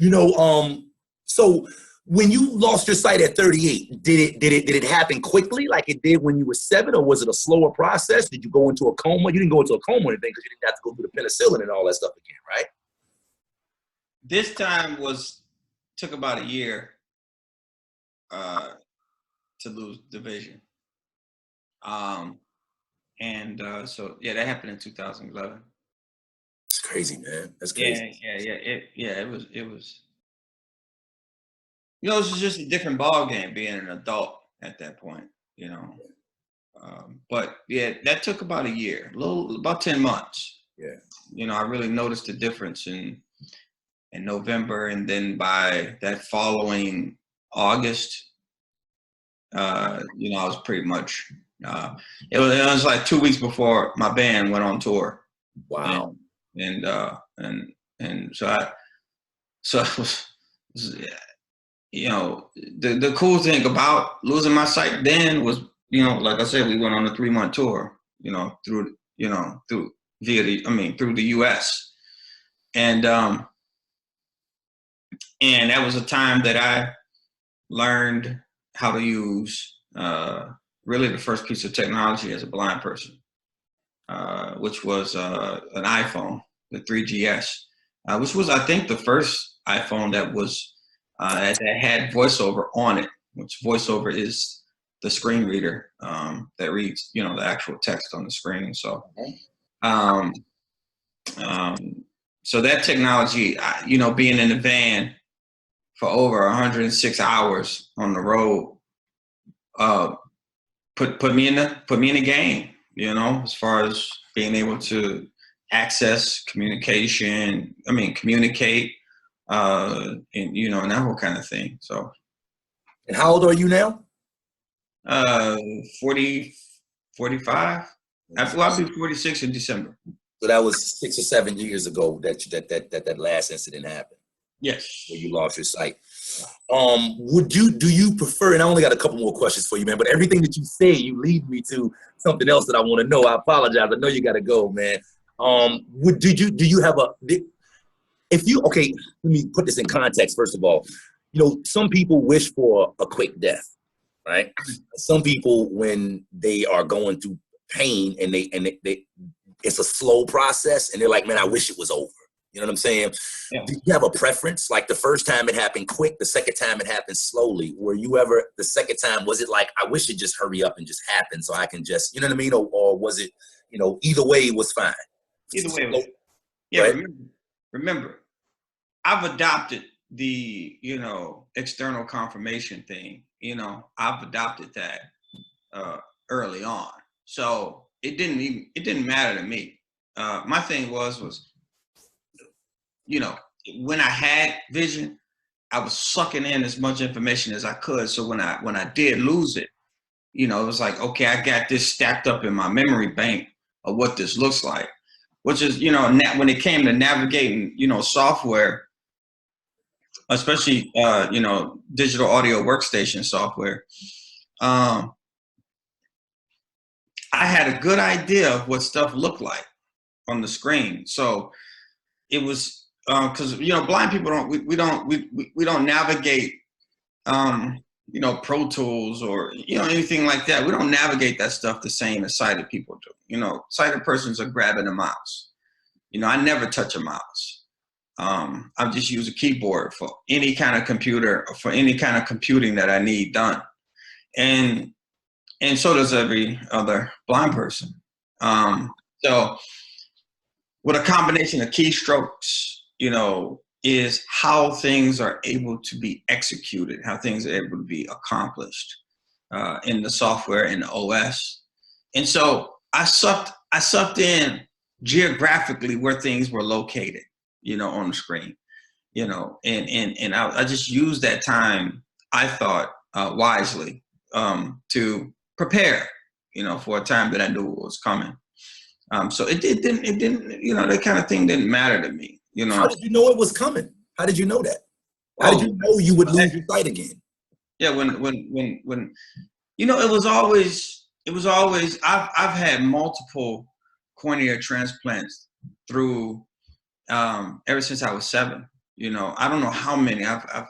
You know, so when you lost your sight at 38, did it happen quickly like it did when you were 7, or was it a slower process? Did you go into a coma? You didn't go into a coma or anything because you didn't have to go through the penicillin and all that stuff again, right? This time took about a year to lose the vision. So yeah, that happened in 2011. It's crazy, man. That's crazy. It was. You know, it was just a different ball game being an adult at that point. You know, but yeah, that took about a year, about 10 months. Yeah. You know, I really noticed the difference in November, and then by that following August, you know, I was pretty much. It was like 2 weeks before my band went on tour. Wow. And so it was, you know, the cool thing about losing my sight then was, you know, like I said, we went on a 3-month tour, you know, through the US. And that was a time that I learned how to use really the first piece of technology as a blind person, which was an iPhone, the 3GS, which was, I think, the first iPhone that that had voiceover on it, which voiceover is the screen reader that reads, you know, the actual text on the screen. So, so that technology, you know, being in the van for over 106 hours on the road, put me in the game, you know, as far as being able to access communicate, and, you know, and that whole kind of thing. So. And how old are you now? 40, 45. I'll be 46 in December. So that was 6 or 7 years ago that last incident happened. Yes. Where you lost your sight. Do you prefer, and I only got a couple more questions for you, man, but everything that you say, you lead me to something else that I want to know. I apologize. I know you got to go, man. Do you have okay, let me put this in context, first of all. You know, some people wish for a quick death, right? Some people, when they are going through pain and they it's a slow process and they're like, man, I wish it was over. You know what I'm saying? Yeah. Do you have a preference? Like the first time it happened quick, the second time it happened slowly. Were you ever, the second time, was it like, I wish it just hurry up and just happen so I can just, you know what I mean? Or was it, you know, either way it was fine? Either way. Yeah, right? Remember, I've adopted the, you know, external confirmation thing. You know, I've adopted that early on. So it didn't matter to me. My thing was, you know, when I had vision, I was sucking in as much information as I could. So when I did lose it, you know, it was like, okay, I got this stacked up in my memory bank of what this looks like, which is, you know, when it came to navigating, you know, software, especially, you know, digital audio workstation software, I had a good idea of what stuff looked like on the screen. So it was, because, you know, blind people don't navigate, you know, Pro Tools or, you know, anything like that. We don't navigate that stuff the same as sighted people do. You know, sighted persons are grabbing a mouse. You know, I never touch a mouse. I just use a keyboard for any kind of computer or for any kind of computing that I need done. And so does every other blind person. So with a combination of keystrokes, you know, is how things are able to be executed, how things are able to be accomplished in the software and the OS. And so I sucked in geographically where things were located, you know, on the screen, you know, and I just used that time, I thought, wisely to prepare, you know, for a time that I knew was coming. So it didn't, you know, that kind of thing didn't matter to me, you know. How did you know it was coming? How did you know that? How did you know you would lose your sight again? Yeah, when you know, it was always I've had multiple cornea transplants through ever since I was 7. You know, I don't know how many I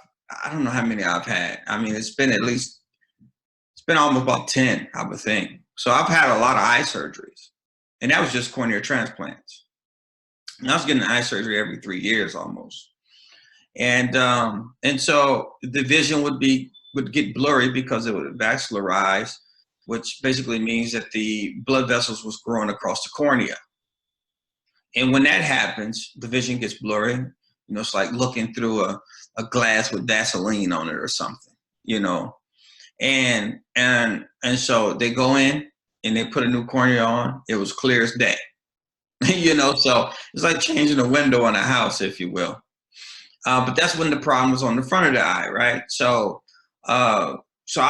don't know how many I've had. I mean, it's been almost about 10, I would think. So I've had a lot of eye surgeries, and that was just cornea transplants. And I was getting eye surgery every 3 years almost. And so the vision would get blurry because it would vascularize, which basically means that the blood vessels was growing across the cornea. And when that happens, the vision gets blurry. You know, it's like looking through a glass with Vaseline on it or something, you know. And so they go in and they put a new cornea on. It was clear as day. You know, so it's like changing a window on a house, if you will. But that's when the problem was on the front of the eye, right? So I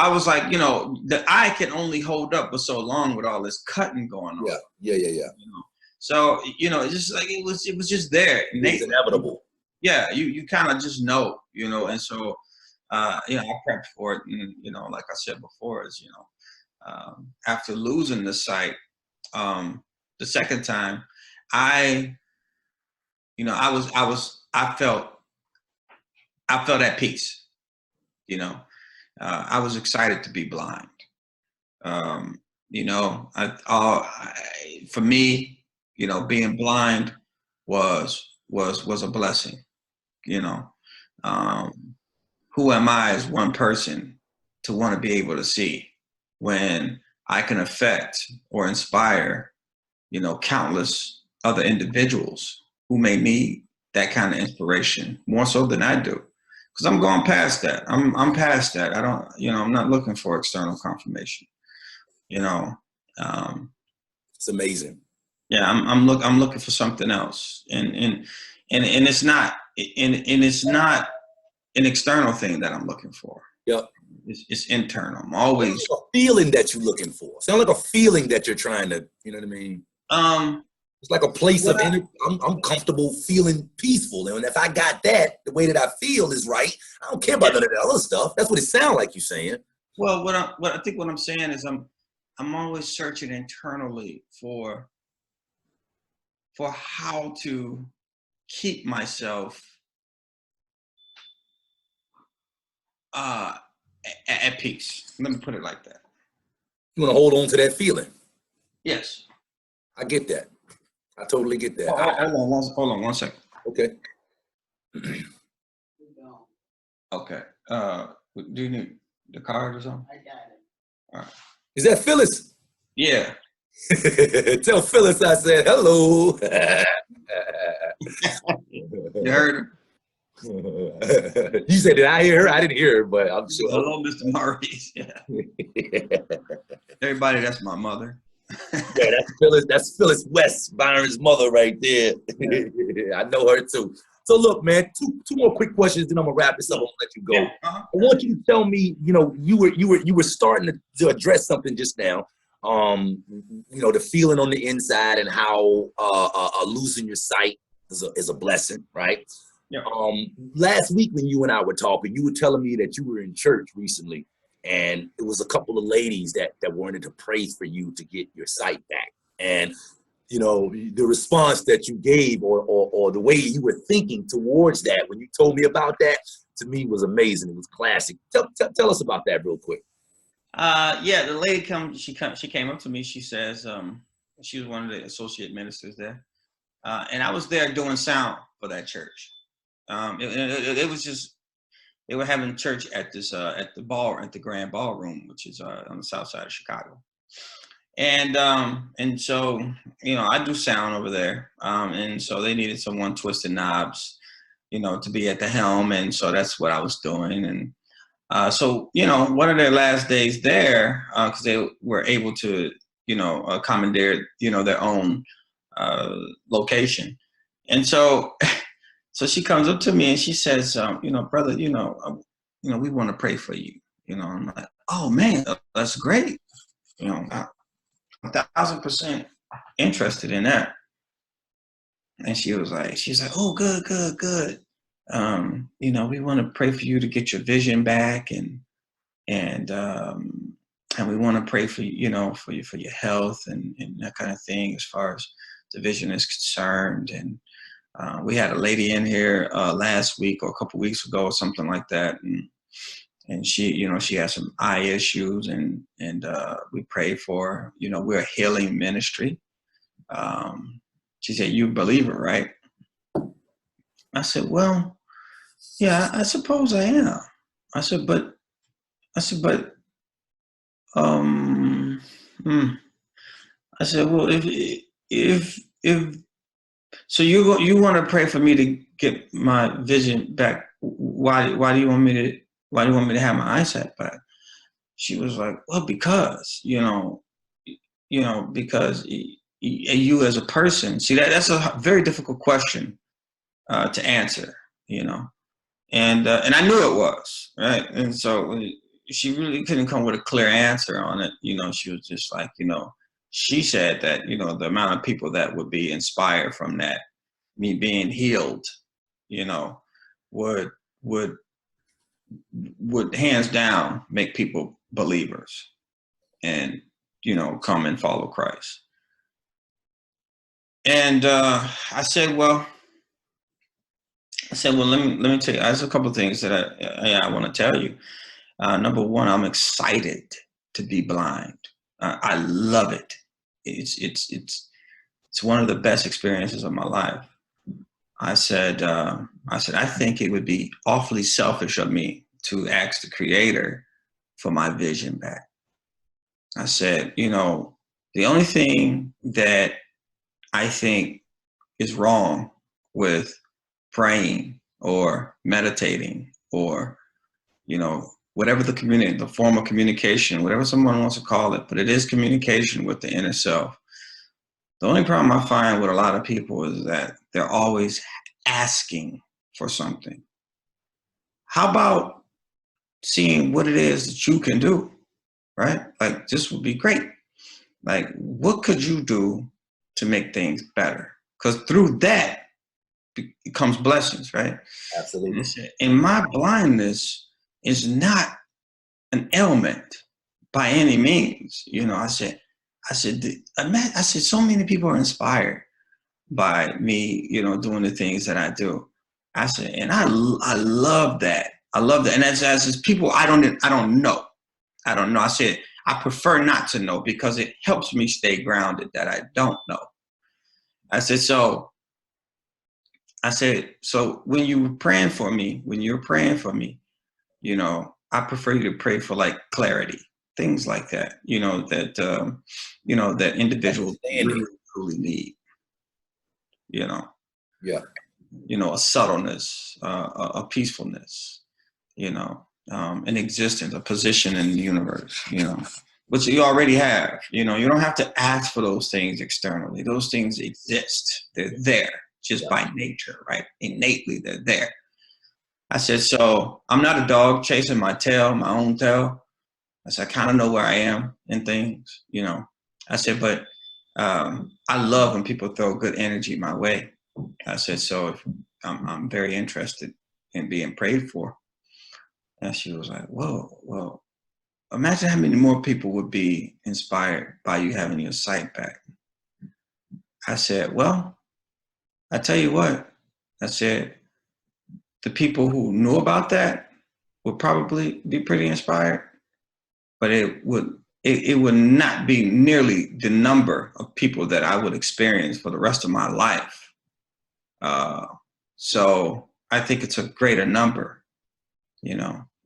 was like, you know, the eye can only hold up for so long with all this cutting going on. Yeah. You know? So, you know, it's just like it was just there. It's inevitable. Yeah, you kind of just know, you know, and so you know, I prepped for it, and you know, like I said before, is, you know, after losing the sight the second time, I felt at peace. You know, I was excited to be blind. You know, for me, you know, being blind was a blessing. You know, who am I as one person to want to be able to see when I can affect or inspire, you know, countless other individuals who may need that kind of inspiration more so than I do. Because I'm going past that. I'm past that. I don't, you know, I'm not looking for external confirmation. You know, It's amazing. yeah, I'm looking for something else, and it's not an external thing that I'm looking for. Yep. It's internal. I'm always like a feeling that you're looking for. Sound like a feeling that you're trying to, you know what I mean? It's like a place of inner, I'm comfortable feeling peaceful. And if I got that, the way that I feel is right, I don't care about none of that other stuff. That's what it sounds like you're saying. Well, what I think what I'm saying is I'm always searching internally for how to keep myself at peace. Let me put it like that. You want to hold on to that feeling. Yes. I get that. I totally get that. Hold on one second. Okay. Okay. Do you need the card or something? I got it. All right. Is that Phyllis? Yeah. Tell Phyllis I said hello. You heard her? You said, did I hear her? I didn't hear her, but I'm sure. Hello, Mr. Maurice. Yeah. Everybody, that's my mother. Yeah, that's Phyllis West, Byron's mother right there. Yeah. I know her too. So look, man, two more quick questions, then I'm gonna wrap this up. I'm gonna let you go. Uh-huh. I want you to tell me, you know, you were starting to address something just now. You know, the feeling on the inside and how losing your sight is a blessing, right? Yeah. Last week when you and I were talking, you were telling me that you were in church recently, and it was a couple of ladies that wanted to pray for you to get your sight back. And you know, the response that you gave or the way you were thinking towards that when you told me about that, to me was amazing. It was classic. Tell us about that real quick. Yeah, the lady she came up to me. She says she was one of the associate ministers there, and I was there doing sound for that church. It was just they were having church at this at the Grand Ballroom, which is on the south side of Chicago. And so, you know, I do sound over there, and so they needed someone twisting knobs, you know, to be at the helm, and so that's what I was doing. And so, you know, one of their last days there, because they were able to, you know, commandeer, you know, their own location, and so, so she comes up to me and she says, you know, brother, you know, we want to pray for you. You know, I'm like, oh man, that's great. You know, 1,000% interested in that. And she's like, oh, good. You know, we want to pray for you to get your vision back, and we want to pray for you, you know, for your health and that kind of thing as far as the vision is concerned. We had a lady in here last week or a couple weeks ago or something like that, and she, you know, she has some eye issues, and we prayed for her. You know, we're a healing ministry. She said, "You believe it, right?" I said, "Well, yeah, I suppose I am." I said, "But," I said, "But, um, hmm." I said, "Well, if so, you want to pray for me to get my vision back? Why do you want me to? Why do you want me to have my eyesight back?" She was like, "Well, because because you as a person." See, that's a very difficult question to answer. You know, and I knew it was right, and so she really couldn't come with a clear answer on it. You know, she was just like, she said that, the amount of people that would be inspired from that, me being healed, you know, would would would hands down make people believers and, come and follow Christ. And I said, well, let me tell you. There's a couple of things that I want to tell you. Number one, I'm excited to be blind. I love it. It's one of the best experiences of my life. I think it would be awfully selfish of me to ask the Creator for my vision back. I said, the only thing that I think is wrong with praying or meditating or, whatever the form of communication, whatever someone wants to call it, but it is communication with the inner self. The only problem I find with a lot of people is that they're always asking for something. How about seeing what it is that you can do, right? Like, this would be great. Like, what could you do to make things better? Because through that comes blessings, right? Absolutely. And my blindness is not an ailment by any means. I said, so many people are inspired by me, doing the things that I do. I said, and I love that. I love that. And as people, I don't know. I don't know. I said, I prefer not to know because it helps me stay grounded that I don't know. I said, so when you're praying for me, I prefer you to pray for like clarity, things like that, that individuals really, truly need, Yeah. A subtleness, a peacefulness, an existence, a position in the universe, which you already have. You don't have to ask for those things externally. Those things exist. They're there just by nature, right? Innately, they're there. I said, so I'm not a dog chasing my own tail. I said, I kind of know where I am in things, I said, but I love when people throw good energy my way. I said, so if I'm very interested in being prayed for. And she was like, whoa, well, imagine how many more people would be inspired by you having your sight back. I said, well, I tell you what, I said, the people who knew about that would probably be pretty inspired, but it would not be nearly the number of people that I would experience for the rest of my life. So I think it's a greater number,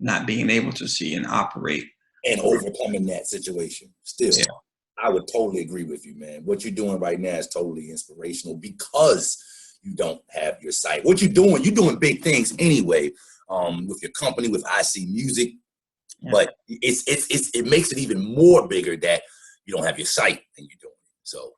not being able to see and operate. And overcoming that situation. Still, yeah. I would totally agree with you, man. What you're doing right now is totally inspirational because you don't have your sight. What you're doing big things anyway, with your company, with IC Music. Yeah. But it makes it even more bigger that you don't have your sight and you're doing it. So